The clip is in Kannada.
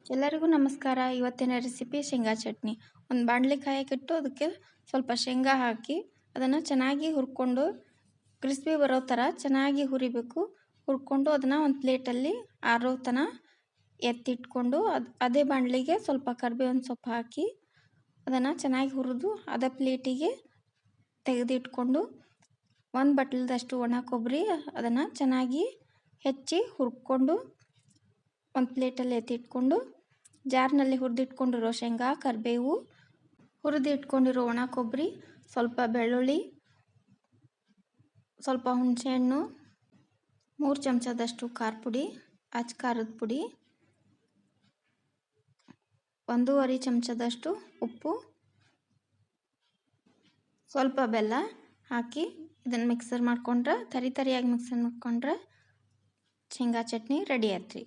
ಎಲ್ಲರಿಗೂ ನಮಸ್ಕಾರ. ಇವತ್ತಿನ ರೆಸಿಪಿ ಶೇಂಗಾ ಚಟ್ನಿ. ಒಂದು ಬಾಣಲೆ ಕಾಯಕ್ಕಿಟ್ಟು ಅದಕ್ಕೆ ಸ್ವಲ್ಪ ಶೇಂಗಾ ಹಾಕಿ ಅದನ್ನು ಚೆನ್ನಾಗಿ ಹುರ್ಕೊಂಡು ಕ್ರಿಸ್ಪಿ ಬರೋ ಥರ ಚೆನ್ನಾಗಿ ಹುರಿಬೇಕು. ಹುರ್ಕೊಂಡು ಅದನ್ನು ಒಂದು ಪ್ಲೇಟಲ್ಲಿ ಆರೋ ತನ ಎತ್ತಿಟ್ಕೊಂಡು ಅದೇ ಬಾಣಲೆಗೆ ಸ್ವಲ್ಪ ಕರಿಬೇವಿನ ಸೊಪ್ಪು ಹಾಕಿ ಅದನ್ನು ಚೆನ್ನಾಗಿ ಹುರಿದು ಅದೇ ಪ್ಲೇಟಿಗೆ ತೆಗೆದಿಟ್ಕೊಂಡು ಒಂದು ಬಟ್ಲದಷ್ಟು ಒಣ ಕೊಬ್ಬರಿ ಅದನ್ನು ಚೆನ್ನಾಗಿ ಹೆಚ್ಚಿ ಹುರ್ಕೊಂಡು ಒಂದು ಪ್ಲೇಟಲ್ಲಿ ಎತ್ತಿಟ್ಕೊಂಡು ಜಾರ್ನಲ್ಲಿ ಹುರಿದಿಟ್ಕೊಂಡಿರೋ ಶೇಂಗಾ, ಕರಿಬೇವು, ಹುರಿದಿಟ್ಕೊಂಡಿರೋ ಒಣ ಕೊಬ್ಬರಿ, ಸ್ವಲ್ಪ ಬೆಳ್ಳುಳ್ಳಿ, ಸ್ವಲ್ಪ ಹುಣಸೆಹಣ್ಣು, 3 ಚಮಚದಷ್ಟು ಖಾರ ಪುಡಿ, ಅಚ್ಚ ಖಾರದ ಪುಡಿ, 1.5 ಚಮಚದಷ್ಟು ಉಪ್ಪು, ಸ್ವಲ್ಪ ಬೆಲ್ಲ ಹಾಕಿ ಇದನ್ನು ಮಿಕ್ಸರ್ ಮಾಡ್ಕೊಂಡ್ರೆ ತರಿಯಾಗಿ ಮಿಕ್ಸರ್ ಮಾಡ್ಕೊಂಡ್ರೆ ಶೇಂಗಾ ಚಟ್ನಿ ರೆಡಿ ಆಯ್ತು ರೀ.